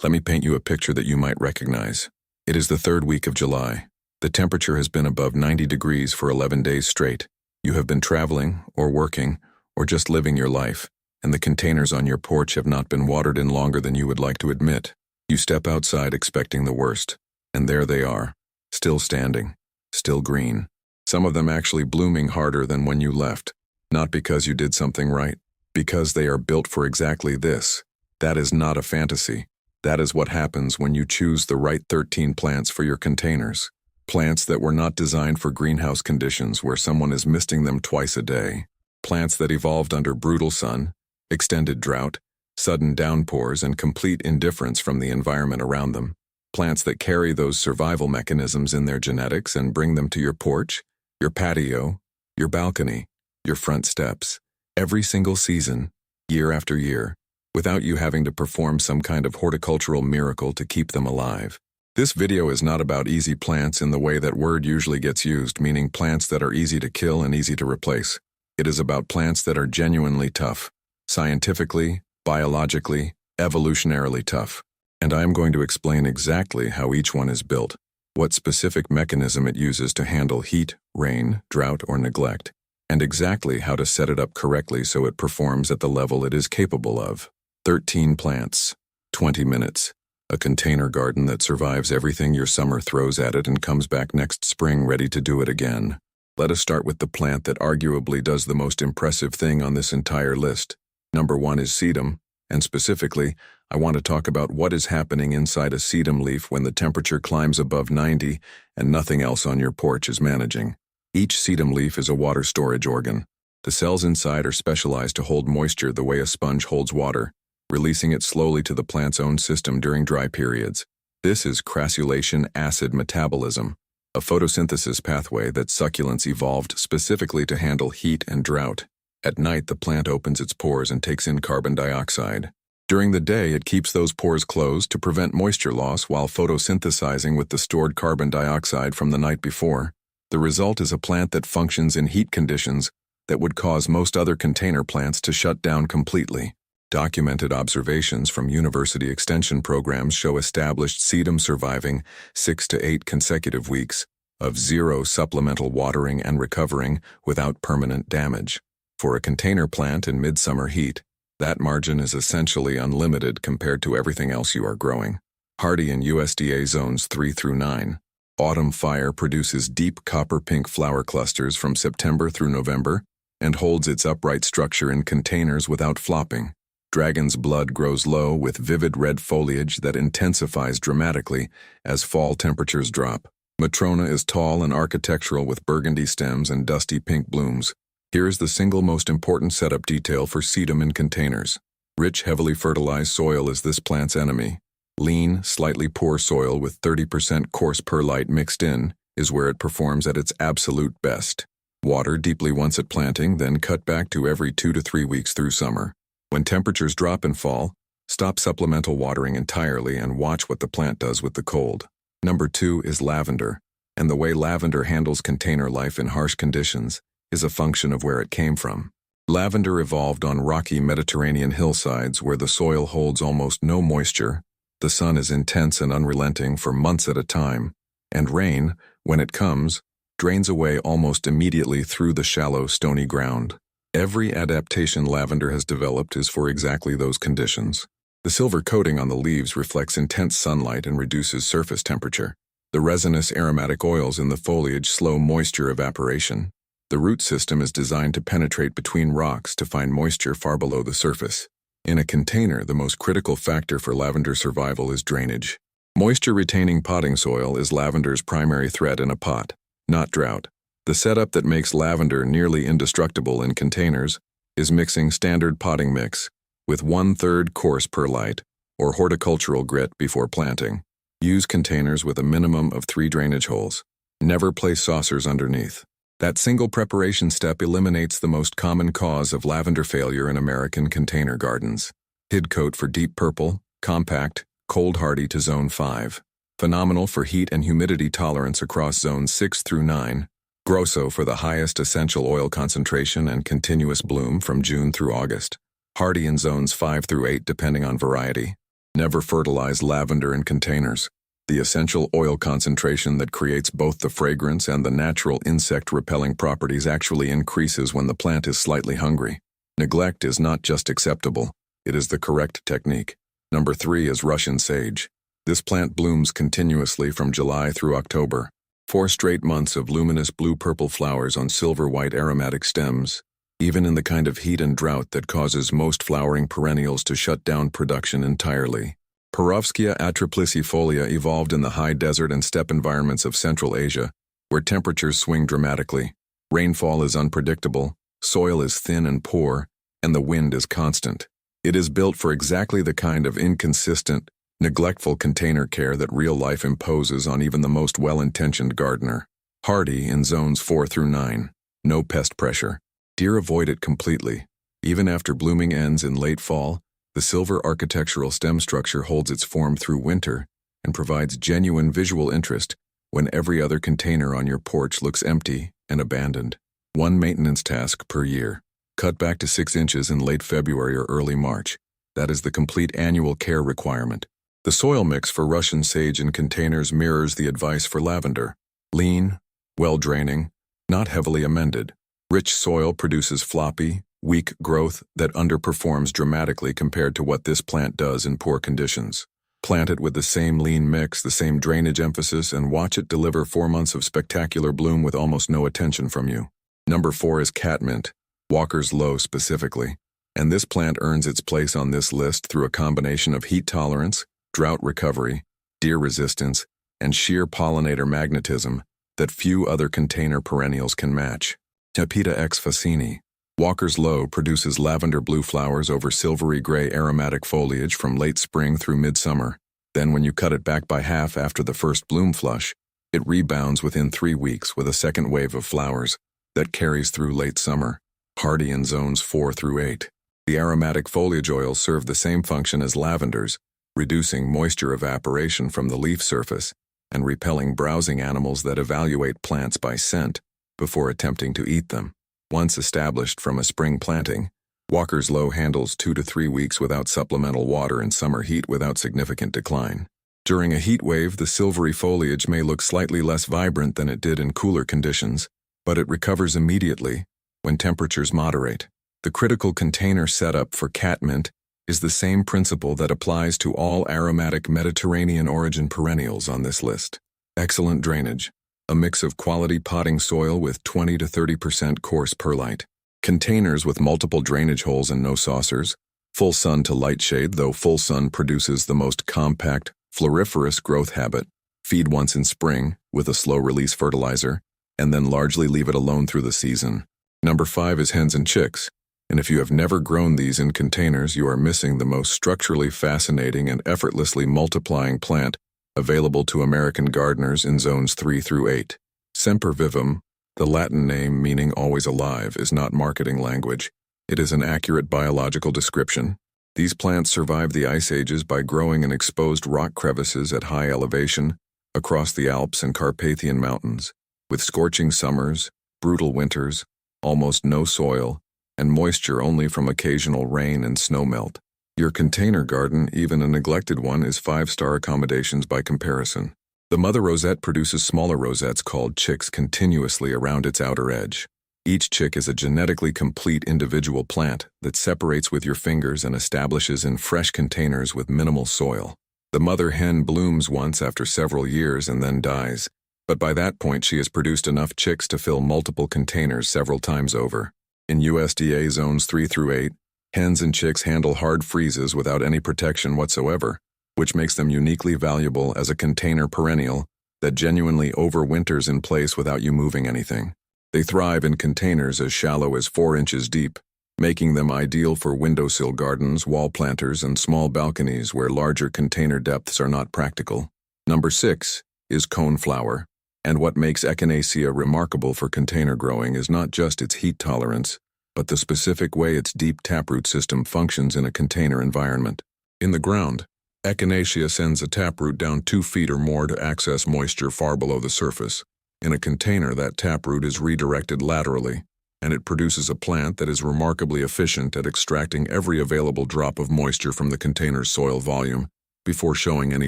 Let me paint you a picture that you might recognize. It is the third week of July. The temperature has been above 90 degrees for 11 days straight. You have been traveling, or working, or just living your life, and the containers on your porch have not been watered in longer than you would like to admit. You step outside expecting the worst, and there they are, still standing, still green. Some of them actually blooming harder than when you left. Not because you did something right, because they are built for exactly this. That is not a fantasy. That is what happens when you choose the right 13 plants for your containers. Plants that were not designed for greenhouse conditions where someone is misting them twice a day. Plants that evolved under brutal sun, extended drought, sudden downpours, and complete indifference from the environment around them. Plants that carry those survival mechanisms in their genetics and bring them to your porch, your patio, your balcony, your front steps, every single season, year after year, without you having to perform some kind of horticultural miracle to keep them alive. This video is not about easy plants in the way that word usually gets used, meaning plants that are easy to kill and easy to replace. It is about plants that are genuinely tough, scientifically, biologically, evolutionarily tough. And I am going to explain exactly how each one is built, what specific mechanism it uses to handle heat, rain, drought, or neglect, and exactly how to set it up correctly so it performs at the level it is capable of. 13 plants, 20 minutes, a container garden that survives everything your summer throws at it and comes back next spring ready to do it again. Let us start with the plant that arguably does the most impressive thing on this entire list. Number 1 is sedum, and specifically, I want to talk about what is happening inside a sedum leaf when the temperature climbs above 90 and nothing else on your porch is managing. Each sedum leaf is a water storage organ. The cells inside are specialized to hold moisture the way a sponge holds water, releasing it slowly to the plant's own system during dry periods. This is crassulation acid metabolism, a photosynthesis pathway that succulents evolved specifically to handle heat and drought. At night, the plant opens its pores and takes in carbon dioxide. During the day, it keeps those pores closed to prevent moisture loss while photosynthesizing with the stored carbon dioxide from the night before. The result is a plant that functions in heat conditions that would cause most other container plants to shut down completely. Documented observations from university extension programs show established sedum surviving 6 to 8 consecutive weeks of zero supplemental watering and recovering without permanent damage. For a container plant in midsummer heat, that margin is essentially unlimited compared to everything else you are growing. Hardy in USDA zones 3 through 9. Autumn fire produces deep copper-pink flower clusters from September through November and holds its upright structure in containers without flopping. Dragon's blood grows low with vivid red foliage that intensifies dramatically as fall temperatures drop. Matrona is tall and architectural with burgundy stems and dusty pink blooms. Here is the single most important setup detail for sedum in containers. Rich, heavily fertilized soil is this plant's enemy. Lean, slightly poor soil with 30% coarse perlite mixed in is where it performs at its absolute best. Water deeply once at planting, then cut back to every 2 to 3 weeks through summer. When temperatures drop in fall, stop supplemental watering entirely and watch what the plant does with the cold. Number 2 is lavender, and the way lavender handles container life in harsh conditions is a function of where it came from. Lavender evolved on rocky Mediterranean hillsides where the soil holds almost no moisture, the sun is intense and unrelenting for months at a time, and rain, when it comes, drains away almost immediately through the shallow, stony ground. Every adaptation lavender has developed is for exactly those conditions. The silver coating on the leaves reflects intense sunlight and reduces surface temperature. The resinous aromatic oils in the foliage slow moisture evaporation. The root system is designed to penetrate between rocks to find moisture far below the surface. In a container, the most critical factor for lavender survival is drainage. Moisture-retaining potting soil is lavender's primary threat in a pot, not drought. The setup that makes lavender nearly indestructible in containers is mixing standard potting mix with 1/3 coarse perlite or horticultural grit before planting. Use containers with a minimum of 3 drainage holes. Never place saucers underneath. That single preparation step eliminates the most common cause of lavender failure in American container gardens. Hid coat for deep purple, compact, cold hardy to zone 5. Phenomenal for heat and humidity tolerance across zones 6 through 9. Grosso for the highest essential oil concentration and continuous bloom from June through August. Hardy in zones 5 through 8 depending on variety. Never fertilize lavender in containers. The essential oil concentration that creates both the fragrance and the natural insect-repelling properties actually increases when the plant is slightly hungry. Neglect is not just acceptable, it is the correct technique. Number 3 is Russian sage. This plant blooms continuously from July through October. 4 straight months of luminous blue-purple flowers on silver-white aromatic stems, even in the kind of heat and drought that causes most flowering perennials to shut down production entirely. Perovskia atriplycifolia evolved in the high desert and steppe environments of Central Asia, where temperatures swing dramatically. Rainfall is unpredictable, soil is thin and poor, and the wind is constant. It is built for exactly the kind of inconsistent, neglectful container care that real life imposes on even the most well-intentioned gardener. Hardy in zones 4 through 9. No pest pressure. Deer avoid it completely. Even after blooming ends in late fall, the silver architectural stem structure holds its form through winter and provides genuine visual interest when every other container on your porch looks empty and abandoned. 1 maintenance task per year. Cut back to 6 inches in late February or early March. That is the complete annual care requirement. The soil mix for Russian sage in containers mirrors the advice for lavender. Lean, well-draining, not heavily amended. Rich soil produces floppy, weak growth that underperforms dramatically compared to what this plant does in poor conditions. Plant it with the same lean mix, the same drainage emphasis, and watch it deliver 4 months of spectacular bloom with almost no attention from you. Number 4 is catmint, Walker's Low specifically. And this plant earns its place on this list through a combination of heat tolerance, drought recovery, deer resistance, and sheer pollinator magnetism that few other container perennials can match. Tapeta X Facini. Walker's Low produces lavender blue flowers over silvery gray aromatic foliage from late spring through midsummer. Then when you cut it back by half after the first bloom flush, it rebounds within 3 weeks with a second wave of flowers that carries through late summer, hardy in zones 4 through 8. The aromatic foliage oils serve the same function as lavenders, reducing moisture evaporation from the leaf surface and repelling browsing animals that evaluate plants by scent before attempting to eat them. Once established from a spring planting, Walker's Low handles 2 to 3 weeks without supplemental water in summer heat without significant decline. During a heat wave, the silvery foliage may look slightly less vibrant than it did in cooler conditions, but it recovers immediately when temperatures moderate. The critical container setup for catmint is the same principle that applies to all aromatic Mediterranean origin perennials on this list. Excellent drainage. A mix of quality potting soil with 20 to 30% coarse perlite. Containers with multiple drainage holes and no saucers. Full sun to light shade, though full sun produces the most compact, floriferous growth habit. Feed once in spring with a slow-release fertilizer, and then largely leave it alone through the season. Number 5 is hens and chicks. And if you have never grown these in containers, you are missing the most structurally fascinating and effortlessly multiplying plant available to American gardeners in zones 3 through 8. Semper vivum, the Latin name meaning always alive, is not marketing language. It is an accurate biological description. These plants survived the ice ages by growing in exposed rock crevices at high elevation across the Alps and Carpathian Mountains, with scorching summers, brutal winters, almost no soil, and moisture only from occasional rain and snowmelt. Your container garden, even a neglected one, is 5-star accommodations by comparison. The mother rosette produces smaller rosettes called chicks continuously around its outer edge. Each chick is a genetically complete individual plant that separates with your fingers and establishes in fresh containers with minimal soil. The mother hen blooms once after several years and then dies, but by that point she has produced enough chicks to fill multiple containers several times over. In USDA zones 3 through 8, hens and chicks handle hard freezes without any protection whatsoever, which makes them uniquely valuable as a container perennial that genuinely overwinters in place without you moving anything. They thrive in containers as shallow as 4 inches deep, making them ideal for windowsill gardens, wall planters, and small balconies where larger container depths are not practical. Number 6 is coneflower, and what makes Echinacea remarkable for container growing is not just its heat tolerance, but the specific way its deep taproot system functions in a container environment. In the ground, Echinacea sends a taproot down 2 feet or more to access moisture far below the surface. In a container, that taproot is redirected laterally, and it produces a plant that is remarkably efficient at extracting every available drop of moisture from the container's soil volume before showing any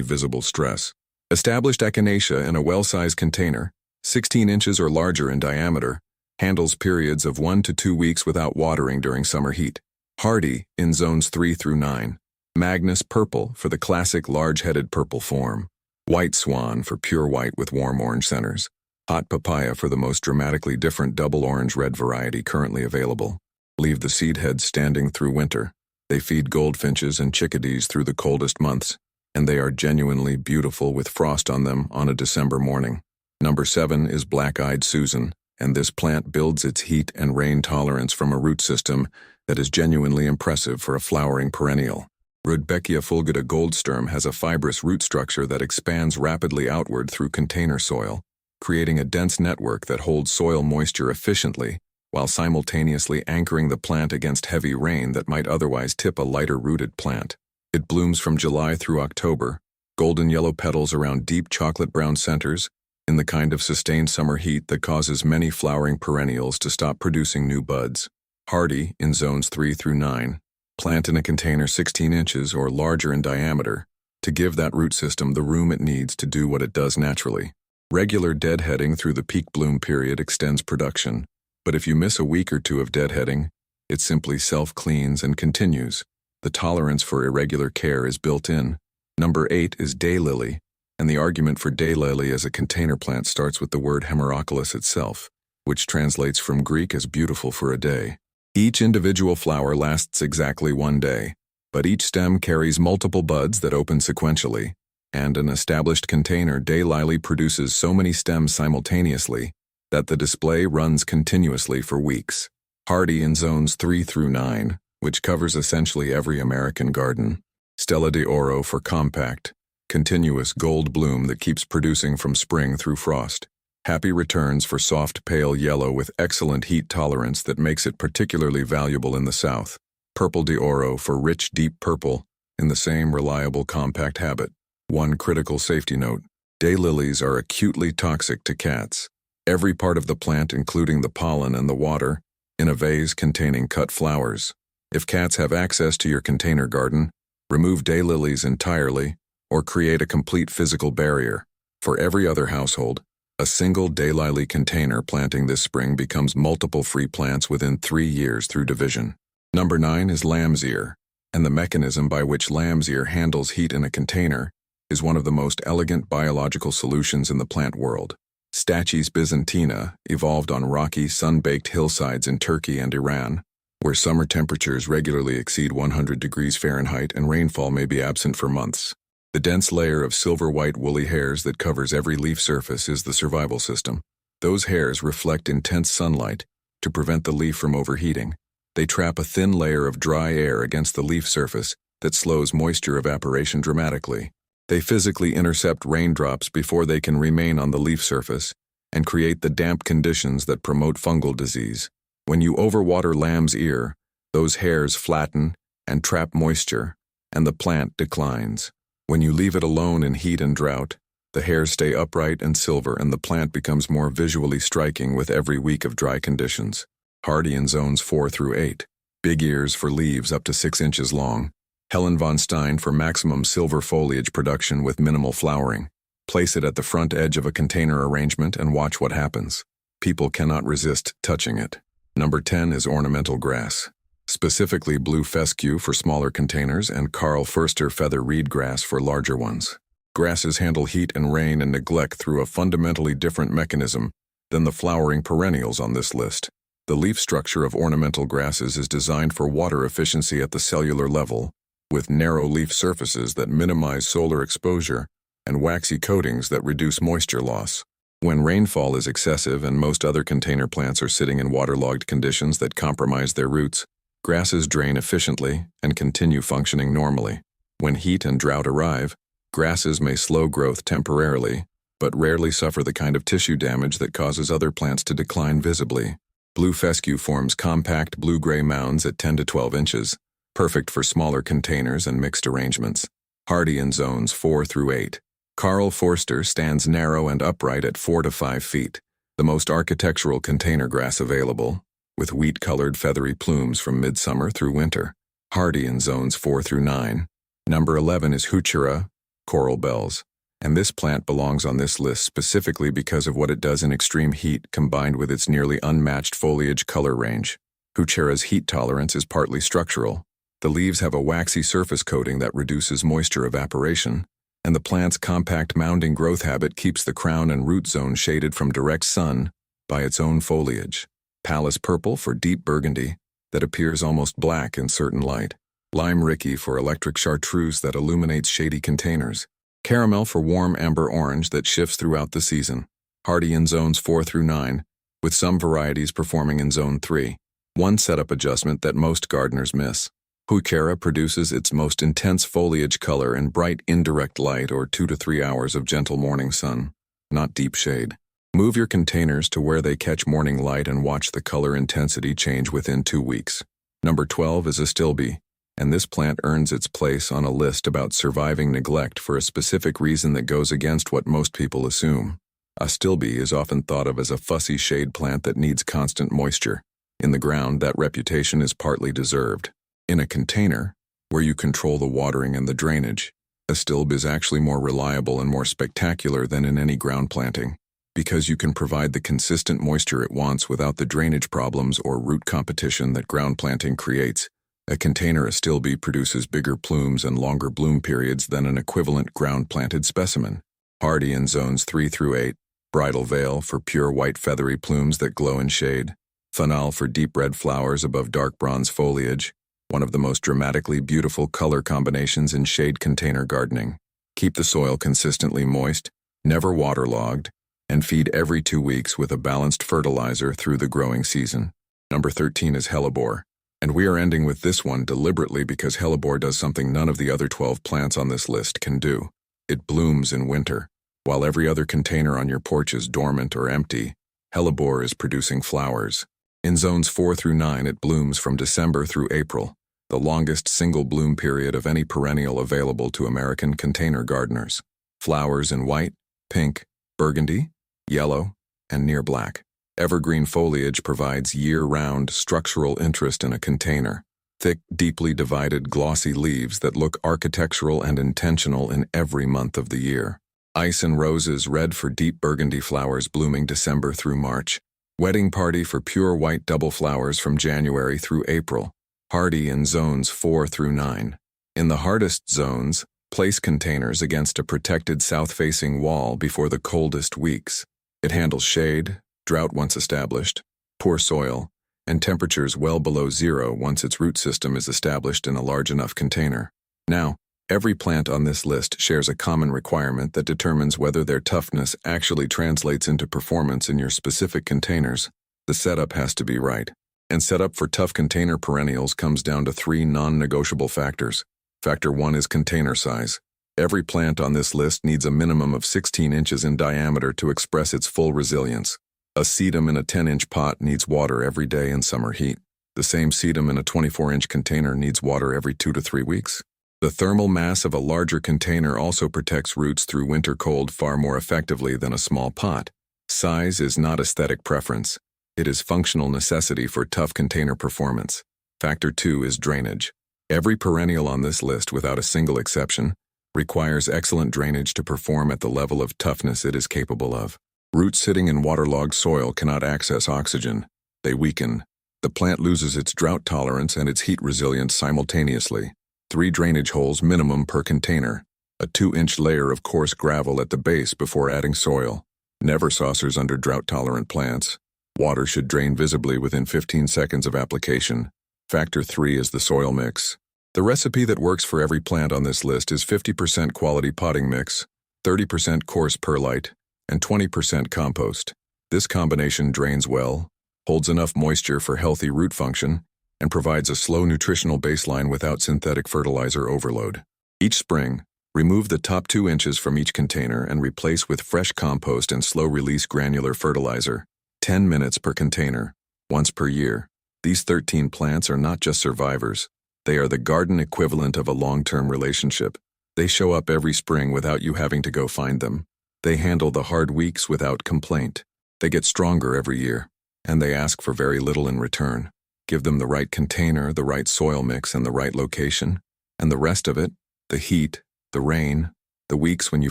visible stress. Established echinacea in a well-sized container, 16 inches or larger in diameter, handles periods of 1 to 2 weeks without watering during summer heat. Hardy in zones 3 through 9. Magnus purple for the classic large-headed purple form. White swan for pure white with warm orange centers. Hot papaya for the most dramatically different double orange-red variety currently available. Leave the seed heads standing through winter. They feed goldfinches and chickadees through the coldest months, and they are genuinely beautiful with frost on them on a December morning. Number 7 is black-eyed Susan, and this plant builds its heat and rain tolerance from a root system that is genuinely impressive for a flowering perennial. Rudbeckia fulgida goldsturm has a fibrous root structure that expands rapidly outward through container soil, creating a dense network that holds soil moisture efficiently while simultaneously anchoring the plant against heavy rain that might otherwise tip a lighter-rooted plant. It blooms from July through October, golden yellow petals around deep chocolate-brown centers, in the kind of sustained summer heat that causes many flowering perennials to stop producing new buds. Hardy in zones 3 through 9. Plant in a container 16 inches or larger in diameter to give that root system the room it needs to do what it does naturally. Regular deadheading through the peak bloom period extends production, but if you miss a week or two of deadheading, it simply self-cleans and continues. The tolerance for irregular care is built in. Number 8 is daylily, and the argument for daylily as a container plant starts with the word hemeroculus itself, which translates from Greek as beautiful for a day. Each individual flower lasts exactly 1 day, but each stem carries multiple buds that open sequentially, and an established container daylily produces so many stems simultaneously that the display runs continuously for weeks. Hardy in zones 3 through 9, which covers essentially every American garden. Stella de Oro for compact, continuous gold bloom that keeps producing from spring through frost. Happy returns for soft pale yellow with excellent heat tolerance that makes it particularly valuable in the South. Purple de Oro for rich deep purple in the same reliable compact habit. One critical safety note: daylilies are acutely toxic to cats. Every part of the plant, including the pollen and the water, in a vase containing cut flowers. If cats have access to your container garden, remove daylilies entirely or create a complete physical barrier. For every other household, a single daylily container planting this spring becomes multiple free plants within 3 years through division. Number 9 is lamb's ear, and the mechanism by which lamb's ear handles heat in a container is one of the most elegant biological solutions in the plant world. Stachys byzantina evolved on rocky, sun-baked hillsides in Turkey and Iran, where summer temperatures regularly exceed 100 degrees Fahrenheit and rainfall may be absent for months. The dense layer of silver-white woolly hairs that covers every leaf surface is the survival system. Those hairs reflect intense sunlight to prevent the leaf from overheating. They trap a thin layer of dry air against the leaf surface that slows moisture evaporation dramatically. They physically intercept raindrops before they can remain on the leaf surface and create the damp conditions that promote fungal disease. When you overwater lamb's ear, those hairs flatten and trap moisture, and the plant declines. When you leave it alone in heat and drought, the hairs stay upright and silver and the plant becomes more visually striking with every week of dry conditions. Hardy in zones 4 through 8. Big ears for leaves up to 6 inches long. Helen von Stein for maximum silver foliage production with minimal flowering. Place it at the front edge of a container arrangement and watch what happens. People cannot resist touching it. Number 10 is ornamental grass, specifically blue fescue for smaller containers and Karl Förster feather reed grass for larger ones. Grasses handle heat and rain and neglect through a fundamentally different mechanism than the flowering perennials on this list. The leaf structure of ornamental grasses is designed for water efficiency at the cellular level, with narrow leaf surfaces that minimize solar exposure and waxy coatings that reduce moisture loss. When rainfall is excessive and most other container plants are sitting in waterlogged conditions that compromise their roots, grasses drain efficiently and continue functioning normally. When heat and drought arrive, grasses may slow growth temporarily, but rarely suffer the kind of tissue damage that causes other plants to decline visibly. Blue fescue forms compact blue-gray mounds at 10 to 12 inches, perfect for smaller containers and mixed arrangements. Hardy in zones 4 through 8. Karl Förster stands narrow and upright at 4 to 5 feet, the most architectural container grass available, with wheat-colored feathery plumes from midsummer through winter. Hardy in zones 4 through 9. Number 11 is Heuchera, coral bells. And this plant belongs on this list specifically because of what it does in extreme heat combined with its nearly unmatched foliage color range. Heuchera's heat tolerance is partly structural. The leaves have a waxy surface coating that reduces moisture evaporation, and the plant's compact mounding growth habit keeps the crown and root zone shaded from direct sun by its own foliage. Palace purple for deep burgundy that appears almost black in certain light. Lime Ricky for electric chartreuse that illuminates shady containers. Caramel for warm amber orange that shifts throughout the season. Hardy in zones 4 through 9, with some varieties performing in zone 3. One setup adjustment that most gardeners miss. Heuchera produces its most intense foliage color in bright indirect light or 2 to 3 hours of gentle morning sun, not deep shade. Move your containers to where they catch morning light and watch the color intensity change within 2 weeks. Number 12 is Astilbe, and this plant earns its place on a list about surviving neglect for a specific reason that goes against what most people assume. Astilbe is often thought of as a fussy shade plant that needs constant moisture. In the ground, that reputation is partly deserved. In a container, where you control the watering and the drainage, Astilbe is actually more reliable and more spectacular than in any ground planting, because you can provide the consistent moisture it wants without the drainage problems or root competition that ground planting creates. A container Astilbe produces bigger plumes and longer bloom periods than an equivalent ground-planted specimen. Hardy in zones 3 through 8, Bridal Veil for pure white feathery plumes that glow in shade, Fanal for deep red flowers above dark bronze foliage, one of the most dramatically beautiful color combinations in shade container gardening. Keep the soil consistently moist, never waterlogged, and feed every 2 weeks with a balanced fertilizer through the growing season. Number 13 is Hellebore. And we are ending with this one deliberately because Hellebore does something none of the other 12 plants on this list can do. It blooms in winter. While every other container on your porch is dormant or empty, Hellebore is producing flowers. In zones 4 through 9, it blooms from December through April, the longest single bloom period of any perennial available to American container gardeners. Flowers in white, pink, burgundy, yellow, and near black. Evergreen foliage provides year-round structural interest in a container. Thick, deeply divided, glossy leaves that look architectural and intentional in every month of the year. Ice and roses red for deep burgundy flowers blooming December through March. Wedding party for pure white double flowers from January through April. Hardy in zones 4 through 9. In the hardest zones, place containers against a protected south-facing wall before the coldest weeks. It handles shade, drought once established, poor soil, and temperatures well below zero once its root system is established in a large enough container. Now, every plant on this list shares a common requirement that determines whether their toughness actually translates into performance in your specific containers. The setup has to be right. And setup for tough container perennials comes down to 3 non-negotiable factors. Factor 1 is container size. Every plant on this list needs a minimum of 16 inches in diameter to express its full resilience. A sedum in a 10-inch pot needs water every day in summer heat. The same sedum in a 24-inch container needs water every 2 to 3 weeks. The thermal mass of a larger container also protects roots through winter cold far more effectively than a small pot. Size is not aesthetic preference. It is functional necessity for tough container performance. Factor 2 is drainage. Every perennial on this list, without a single exception, requires excellent drainage to perform at the level of toughness it is capable of. Roots sitting in waterlogged soil cannot access oxygen. They weaken. The plant loses its drought tolerance and its heat resilience simultaneously. 3 drainage holes minimum per container. A 2-inch layer of coarse gravel at the base before adding soil. Never saucers under drought-tolerant plants. Water should drain visibly within 15 seconds of application. Factor 3 is the soil mix. The recipe that works for every plant on this list is 50% quality potting mix, 30% coarse perlite, and 20% compost. This combination drains well, holds enough moisture for healthy root function, and provides a slow nutritional baseline without synthetic fertilizer overload. Each spring, remove the top 2 inches from each container and replace with fresh compost and slow-release granular fertilizer, 10 minutes per container, once per year. These 13 plants are not just survivors. They are the garden equivalent of a long-term relationship. They show up every spring without you having to go find them. They handle the hard weeks without complaint. They get stronger every year, and they ask for very little in return. Give them the right container, the right soil mix, and the right location, and the rest of it, The heat, the rain, the weeks when you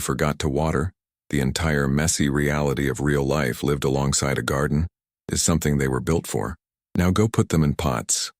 forgot to water, the entire messy reality of real life lived alongside a garden is something they were built for. Now go put them in pots,